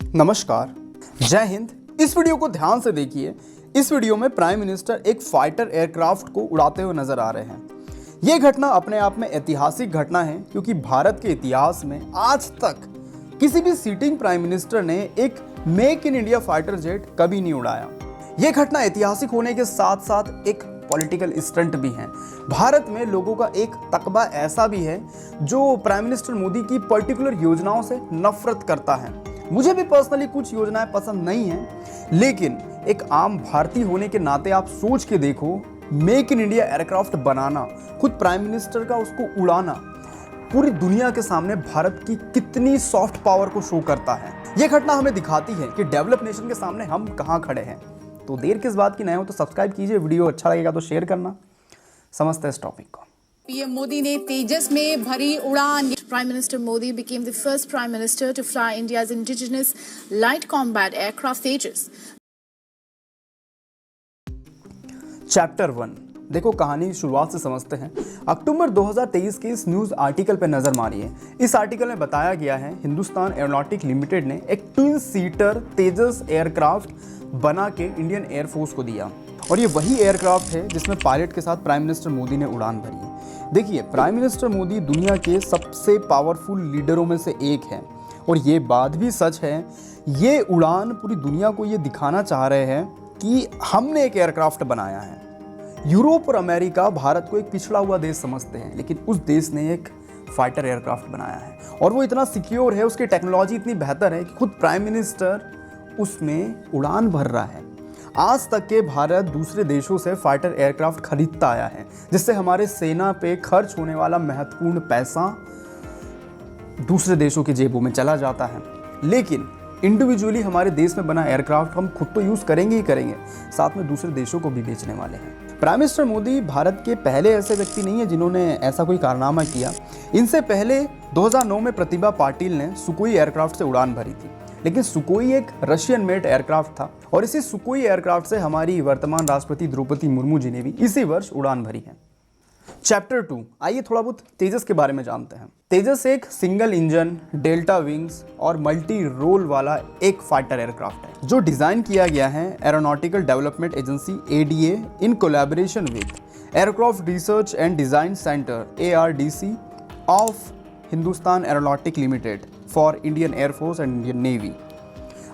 नमस्कार, जय हिंद। इस वीडियो को ध्यान से देखिए। इस वीडियो में प्राइम मिनिस्टर एक फाइटर एयरक्राफ्ट को उड़ाते हुए नजर आ रहे हैं। यह घटना अपने आप में ऐतिहासिक घटना है, क्योंकि भारत के इतिहास में आज तक किसी भी सिटिंग प्राइम मिनिस्टर ने एक make in India fighter jet कभी नहीं उड़ाया। यह घटना ऐतिहासिक होने के साथ साथ एक पॉलिटिकल स्टंट भी है। भारत में लोगों का एक तकबा ऐसा भी है जो प्राइम मिनिस्टर मोदी की पर्टिकुलर योजनाओं से नफरत करता है। मुझे भी पर्सनली कुछ योजनाएं पसंद नहीं हैं, लेकिन एक आम भारतीय होने के नाते आप सोच के देखो, मेक इन इंडिया एयरक्राफ्ट बनाना, खुद प्राइम मिनिस्टर का उसको उड़ाना, पूरी दुनिया के सामने भारत की कितनी सॉफ्ट पावर को शो करता है। यह घटना हमें दिखाती है कि डेवलप नेशन के सामने हम कहां खड़े हैं। तो देर किस बात की, नए हो तो सब्सक्राइब कीजिए, वीडियो अच्छा लगेगा तो शेयर करना। समझते हैं इस टॉपिक को। पीएम मोदी ने तेजस में भरी उड़ान। Prime minister Modi became the first prime minister to fly India's indigenous light combat aircraft Tejas. Chapter 1 देखो, कहानी की शुरुआत से समझते हैं। अक्टूबर 2023 के इस न्यूज़ आर्टिकल पर नज़र मारिए। इस आर्टिकल में बताया गया है हिंदुस्तान एरोनॉटिक लिमिटेड ने एक ट्विन सीटर तेजस एयरक्राफ्ट बना के इंडियन एयरफोर्स को दिया, और ये वही एयरक्राफ्ट है जिसमें पायलट के साथ प्राइम मिनिस्टर मोदी ने उड़ान भरी है। देखिए, प्राइम मिनिस्टर मोदी दुनिया के सबसे पावरफुल लीडरों में से एक है, और ये बात भी सच है। ये उड़ान पूरी दुनिया को ये दिखाना चाह रहे हैं कि हमने एक एयरक्राफ्ट बनाया है। यूरोप और अमेरिका भारत को एक पिछड़ा हुआ देश समझते हैं, लेकिन उस देश ने एक फाइटर एयरक्राफ्ट बनाया है, और वो इतना सिक्योर है, उसकी टेक्नोलॉजी इतनी बेहतर है कि खुद प्राइम मिनिस्टर उसमें उड़ान भर रहा है। आज तक के भारत दूसरे देशों से फाइटर एयरक्राफ्ट खरीदता आया है, जिससे हमारे सेना पे खर्च होने वाला महत्वपूर्ण पैसा दूसरे देशों की जेबों में चला जाता है। लेकिन इंडिविजुअली हमारे देश में बना एयरक्राफ्ट हम खुद तो यूज़ करेंगे ही करेंगे, साथ में दूसरे देशों को भी बेचने वाले हैं। प्राइम मिनिस्टर मोदी भारत के पहले ऐसे व्यक्ति नहीं है जिन्होंने ऐसा कोई कारनामा किया। इनसे पहले 2009 में प्रतिभा पाटिल ने सुकोई एयरक्राफ्ट से उड़ान भरी थी, लेकिन सुकोई एक रशियन मेड एयरक्राफ्ट था, और इसी सुकोई एयरक्राफ्ट से हमारी वर्तमान राष्ट्रपति द्रौपदी मुर्मू जी ने भी इसी वर्ष उड़ान भरी है। चैप्टर 2 आइए थोड़ा बहुत तेजस के बारे में जानते हैं। तेजस एक सिंगल इंजन, डेल्टा विंग्स और मल्टी रोल वाला एक फाइटर एयरक्राफ्ट है, जो डिजाइन किया गया है aeronautical development agency ADA in collaboration with aircraft research and design centre ARDC of Hindustan aeronautic limited for Indian air force and Indian navy.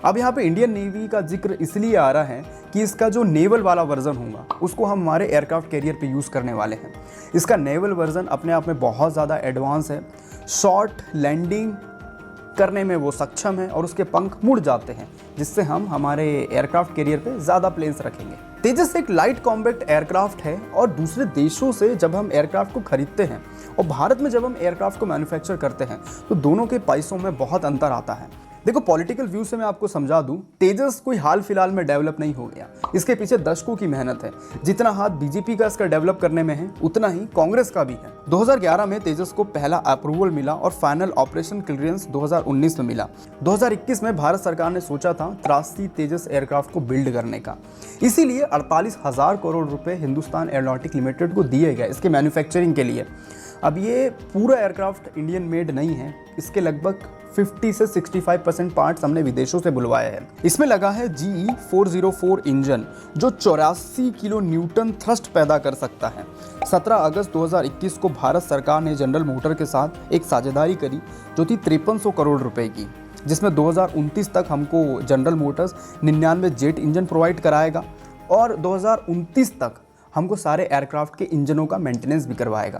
अब यहाँ पे इंडियन नेवी का जिक्र इसलिए आ रहा है कि इसका जो नेवल वाला वर्जन होगा उसको हम हमारे एयरक्राफ्ट कैरियर पे यूज़ करने वाले हैं। इसका नेवल वर्जन अपने आप में बहुत ज़्यादा एडवांस है, शॉर्ट लैंडिंग करने में वो सक्षम है, और उसके पंख मुड़ जाते हैं, जिससे हम हमारे एयरक्राफ्ट कैरियर पे ज़्यादा प्लेन्स रखेंगे। तेजस एक लाइट कॉम्पैक्ट एयरक्राफ्ट है, और दूसरे देशों से जब हम एयरक्राफ्ट को खरीदते हैं और भारत में जब हम एयरक्राफ्ट को मैन्युफैक्चर करते हैं, तो दोनों के पैसों में बहुत अंतर आता है। देखो, पॉलिटिकल व्यू से मैं आपको समझा दूं, तेजस कोई हाल फिलहाल में डेवलप नहीं हो गया। इसके पीछे दशकों की मेहनत है। जितना हाथ बीजेपी का इसका डेवलप करने में है, उतना ही कांग्रेस का भी है। 2011 में तेजस को पहला अप्रूवल मिला और फाइनल ऑपरेशन क्लियरेंस 2019 में मिला। 2021 में भारत सरकार ने सोचा था 83 तेजस एयरक्राफ्ट को बिल्ड करने का, इसीलिए 48,000 करोड़ रुपए हिंदुस्तान एरोनॉटिक लिमिटेड को दिए गए इसके मैन्युफैक्चरिंग के लिए। अब ये पूरा एयरक्राफ्ट इंडियन मेड नहीं है, इसके लगभग 50 से 65% पार्ट्स हमने विदेशों से बुलवाए हैं। इसमें लगा है GE 404 इंजन, जो 84 किलो न्यूटन थ्रस्ट पैदा कर सकता है। 17 अगस्त 2021 को भारत सरकार ने जनरल मोटर के साथ एक साझेदारी करी, जो थी 5300 करोड़ रुपए की, जिसमें 2029 तक हमको general Motors 99 jet engine provide कराएगा, और 2029 तक हमको सारे एयरक्राफ्ट के इंजनों का मेंटेनेंस भी करवाएगा,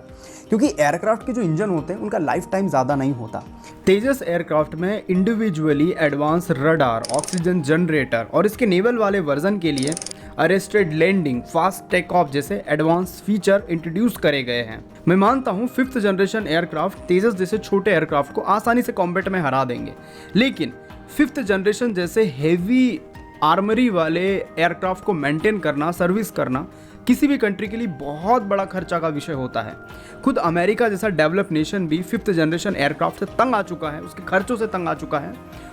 क्योंकि एयरक्राफ्ट के जो इंजन होते हैं उनका लाइफ टाइम ज़्यादा नहीं होता। तेजस एयरक्राफ्ट में individually advance radar, oxygen generator और इसके नेवल वाले वर्जन के लिए arrested landing, fast take off जैसे एडवांस फीचर इंट्रोड्यूस करे गए हैं। मैं मानता हूँ 5th जनरेशन एयरक्राफ्ट तेजस जैसे छोटे एयरक्राफ्ट को आसानी से कॉम्बैट में हरा देंगे, लेकिन 5th जनरेशन जैसे हेवी आर्मरी वाले एयरक्राफ्ट को मेंटेन करना, सर्विस करना किसी भी कंट्री के लिए बहुत बड़ा खर्चा का विषय होता है। खुद अमेरिका जैसा डेवलप नेशन भी 5th जनरेशन एयरक्राफ्ट से तंग आ चुका है, उसके खर्चों से तंग आ चुका है,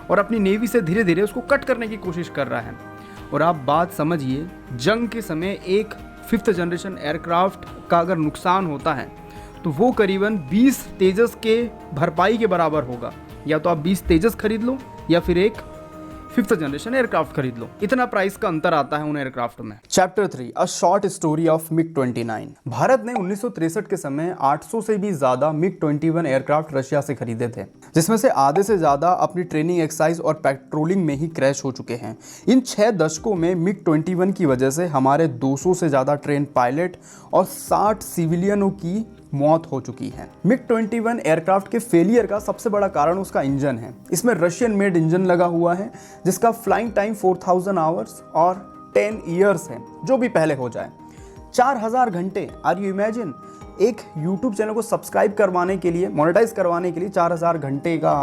और अपनी नेवी से धीरे धीरे उसको कट करने की कोशिश कर रहा है। और आप बात समझिए, जंग के समय एक 5th जनरेशन एयरक्राफ्ट का अगर नुकसान होता है तो वो करीबन 20 तेजस के भरपाई के बराबर होगा। या तो आप 20 तेजस खरीद लो या फिर एक 5th जनरेशन एयरक्राफ्ट खरीद लो। इतना प्राइस का अंतर आता है उन एयरक्राफ्ट में। Chapter 3, a short story of मिग-29। भारत ने 1963 के समय 800 से भी ज्यादा मिग-21 एयरक्राफ्ट रशिया से खरीदे थे, जिसमें से आधे से ज्यादा अपनी ट्रेनिंग एक्सरसाइज और पेट्रोलिंग में ही क्रैश हो चुके हैं। इन 6 दशकों में मिग-21 की वजह से हमारे 200 से ज्यादा ट्रेन पायलट और 60 सिविलियनों की मौत हो चुकी है। मिग-21 एयरक्राफ्ट के फेलियर का सबसे बड़ा कारण उसका इंजन है। इसमें रशियन मेड इंजन लगा हुआ है, जिसका फ्लाइंग टाइम 4000 आवर्स और 10 ईयर्स है, जो भी पहले हो जाए। 4000 घंटे, आर यू इमेजिन? एक यूट्यूब चैनल को सब्सक्राइब करवाने के लिए, मोनेटाइज करवाने के लिए 4000 घंटे का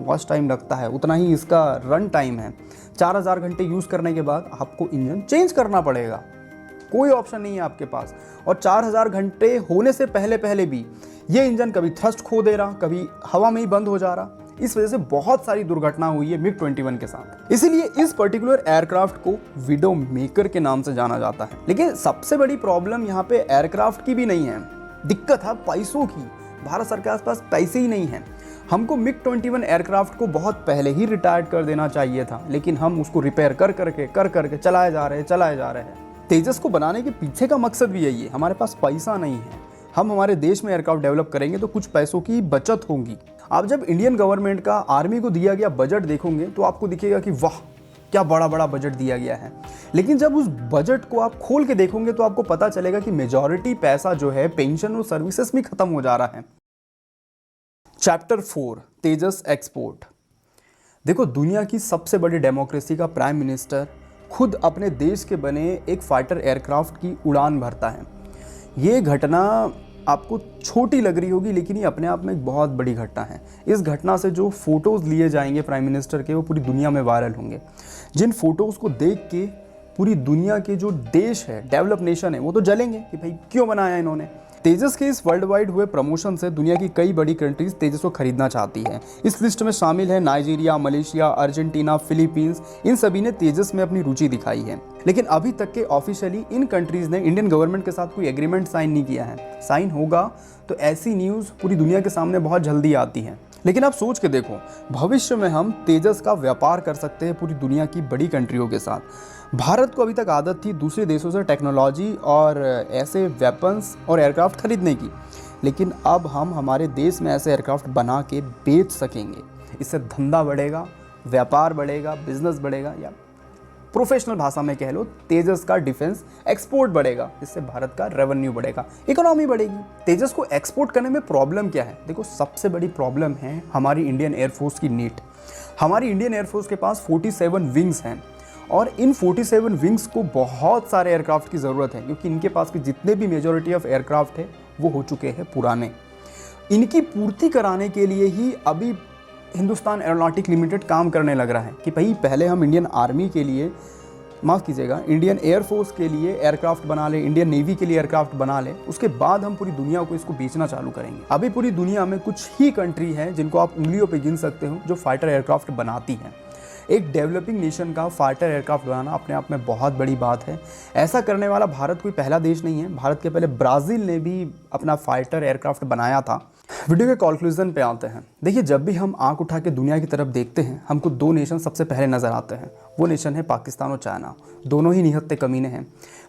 वॉच टाइम लगता है, उतना ही इसका रन टाइम है। 4000 घंटे यूज़ करने के बाद आपको इंजन चेंज करना पड़ेगा, कोई ऑप्शन नहीं है आपके पास। और 4000 घंटे होने से पहले भी ये इंजन कभी थ्रस्ट खो दे रहा, कभी हवा में ही बंद हो जा रहा। इस वजह से बहुत सारी दुर्घटना हुई है मिग-21 के साथ। इसीलिए इस पर्टिकुलर एयरक्राफ्ट को विडो मेकर के नाम से जाना जाता है। लेकिन सबसे बड़ी प्रॉब्लम यहाँ पे एयरक्राफ्ट की भी नहीं है, दिक्कत है पैसों की। भारत सरकार के पास पैसे ही नहीं है। हमको मिग-21 एयरक्राफ्ट को बहुत पहले ही रिटायर्ड कर देना चाहिए था, लेकिन हम उसको रिपेयर कर करके चलाए जा रहे हैं। तेजस को बनाने के पीछे का मकसद भी यही है, हमारे पास पैसा नहीं है। हम हमारे देश में एयरक्राफ्ट डेवलप करेंगे तो कुछ पैसों की बचत होगी। आप जब इंडियन गवर्नमेंट का आर्मी को दिया गया बजट देखोगे तो आपको दिखेगा कि वाह क्या बड़ा बड़ा बजट दिया गया है। लेकिन जब उस बजट को आप खोल के देखोगे तो आपको पता चलेगा कि मेजॉरिटी पैसा जो है पेंशन और सर्विसेज में खत्म हो जा रहा है। चैप्टर 4, तेजस एक्सपोर्ट। देखो, दुनिया की सबसे बड़ी डेमोक्रेसी का प्राइम मिनिस्टर खुद अपने देश के बने एक फाइटर एयरक्राफ्ट की उड़ान भरता है। ये घटना आपको छोटी लग रही होगी, लेकिन ये अपने आप में एक बहुत बड़ी घटना है। इस घटना से जो फोटोज़ लिए जाएंगे प्राइम मिनिस्टर के, वो पूरी दुनिया में वायरल होंगे। जिन फोटोज़ को देख के पूरी दुनिया के जो देश है, डेवलप नेशन है, वो तो जलेंगे कि भाई क्यों बनाया इन्होंने। तेजस के इस वर्ल्ड वाइड हुए प्रमोशन से दुनिया की कई बड़ी कंट्रीज तेजस को खरीदना चाहती है। इस लिस्ट में शामिल है नाइजीरिया, मलेशिया, अर्जेंटीना, फिलीपींस। इन सभी ने तेजस में अपनी रुचि दिखाई है। लेकिन अभी तक के ऑफिशियली इन कंट्रीज ने इंडियन गवर्नमेंट के साथ कोई एग्रीमेंट साइन नहीं किया है। साइन होगा तो ऐसी न्यूज़ पूरी दुनिया के सामने बहुत जल्दी आती है। लेकिन आप सोच के देखो, भविष्य में हम तेजस का व्यापार कर सकते हैं पूरी दुनिया की बड़ी कंट्रियों के साथ। भारत को अभी तक आदत थी दूसरे देशों से टेक्नोलॉजी और ऐसे वेपन्स और एयरक्राफ्ट खरीदने की, लेकिन अब हम हमारे देश में ऐसे एयरक्राफ्ट बना के बेच सकेंगे। इससे धंधा बढ़ेगा, व्यापार बढ़ेगा, बिजनेस बढ़ेगा, या प्रोफेशनल भाषा में कह लो तेजस का डिफेंस एक्सपोर्ट बढ़ेगा। इससे भारत का रेवेन्यू बढ़ेगा, इकोनॉमी बढ़ेगी। तेजस को एक्सपोर्ट करने में प्रॉब्लम क्या है? देखो, सबसे बड़ी प्रॉब्लम है हमारी इंडियन एयरफोर्स की नीड। हमारी इंडियन एयरफोर्स के पास 47 विंग्स हैं और इन 47 विंग्स को बहुत सारे एयरक्राफ्ट की ज़रूरत है, क्योंकि इनके पास के जितने भी मेजॉरिटी ऑफ एयरक्राफ्ट है वो हो चुके हैं पुराने। इनकी पूर्ति कराने के लिए ही अभी हिंदुस्तान एरोनॉटिक लिमिटेड काम करने लग रहा है कि भाई पहले हम इंडियन आर्मी के लिए, माफ़ कीजिएगा, इंडियन एयरफोर्स के लिए एयरक्राफ्ट बना ले, इंडियन नेवी के लिए एयरक्राफ्ट बना ले, उसके बाद हम पूरी दुनिया को इसको बेचना चालू करेंगे। अभी पूरी दुनिया में कुछ ही कंट्री हैं जिनको आप उंगलियों पे गिन सकते हो जो फाइटर एयरक्राफ्ट बनाती हैं। एक डेवलपिंग नेशन का फाइटर एयरक्राफ्ट बनाना अपने आप में बहुत बड़ी बात है। ऐसा करने वाला भारत कोई पहला देश नहीं है। भारत के पहले ब्राज़ील ने भी अपना फाइटर एयरक्राफ्ट बनाया था। वीडियो के कंक्लूजन पे आते हैं। देखिए, जब भी हम आंख उठा के दुनिया की तरफ देखते हैं, हमको दो नेशन सबसे पहले नज़र आते हैं। वो नेशन है पाकिस्तान और चाइना। दोनों ही निहत्ते कमीने हैं।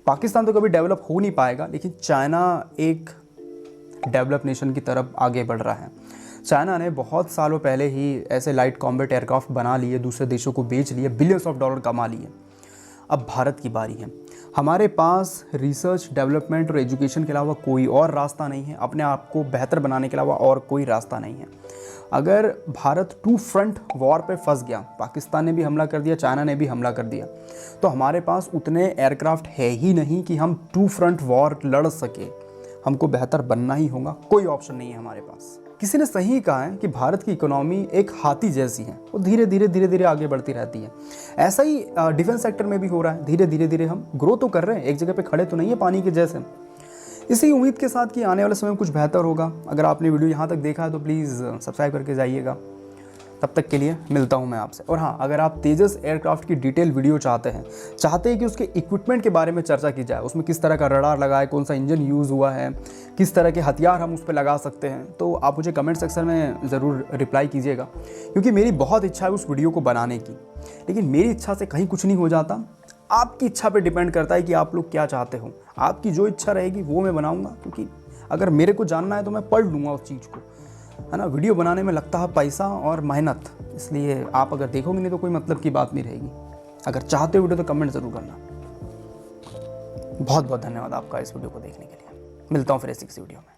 पाकिस्तान तो कभी डेवलप हो नहीं पाएगा, लेकिन चाइना एक डेवलप नेशन की तरफ आगे बढ़ रहा है। चाइना ने बहुत सालों पहले ही ऐसे लाइट कॉम्बैट एयरक्राफ्ट बना लिए, दूसरे देशों को बेच लिए, बिलियंस ऑफ डॉलर कमा लिए। अब भारत की बारी है। हमारे पास रिसर्च, डेवलपमेंट और एजुकेशन के अलावा कोई और रास्ता नहीं है। अपने आप को बेहतर बनाने के अलावा और कोई रास्ता नहीं है। अगर भारत 2 फ्रंट वॉर पे फंस गया, पाकिस्तान ने भी हमला कर दिया, चाइना ने भी हमला कर दिया, तो हमारे पास उतने एयरक्राफ्ट है ही नहीं कि हम 2 फ्रंट वॉर लड़ सके। हमको बेहतर बनना ही होगा, कोई ऑप्शन नहीं है हमारे पास। किसी ने सही कहा है कि भारत की इकोनॉमी एक हाथी जैसी है, वो धीरे धीरे आगे बढ़ती रहती है। ऐसा ही डिफेंस सेक्टर में भी हो रहा है। धीरे धीरे हम ग्रो तो कर रहे हैं, एक जगह पे खड़े तो नहीं है पानी के जैसे। इसी उम्मीद के साथ कि आने वाले समय में कुछ बेहतर होगा। अगर आपने वीडियो यहाँ तक देखा है तो प्लीज़ सब्सक्राइब करके जाइएगा, तब तक के लिए मिलता हूं मैं आपसे। और हाँ, अगर आप तेजस एयरक्राफ्ट की डिटेल वीडियो चाहते हैं कि उसके इक्विपमेंट के बारे में चर्चा की जाए, उसमें किस तरह का रडार लगा है, कौन सा इंजन यूज़ हुआ है, किस तरह के हथियार हम उस पर लगा सकते हैं, तो आप मुझे कमेंट सेक्शन में ज़रूर रिप्लाई कीजिएगा, क्योंकि मेरी बहुत इच्छा है उस वीडियो को बनाने की। लेकिन मेरी इच्छा से कहीं कुछ नहीं हो जाता, आपकी इच्छा पे डिपेंड करता है कि आप लोग क्या चाहते हो। आपकी जो इच्छा रहेगी वो मैं बनाऊँगा, क्योंकि अगर मेरे को जानना है तो मैं पढ़ लूँगा उस चीज़ को, है ना। वीडियो बनाने में लगता है पैसा और मेहनत, इसलिए आप अगर देखोगे नहीं तो कोई मतलब की बात नहीं रहेगी। अगर चाहते हो वीडियो तो कमेंट ज़रूर करना। बहुत बहुत धन्यवाद आपका इस वीडियो को देखने के लिए। मिलता हूँ फिर इसी वीडियो में।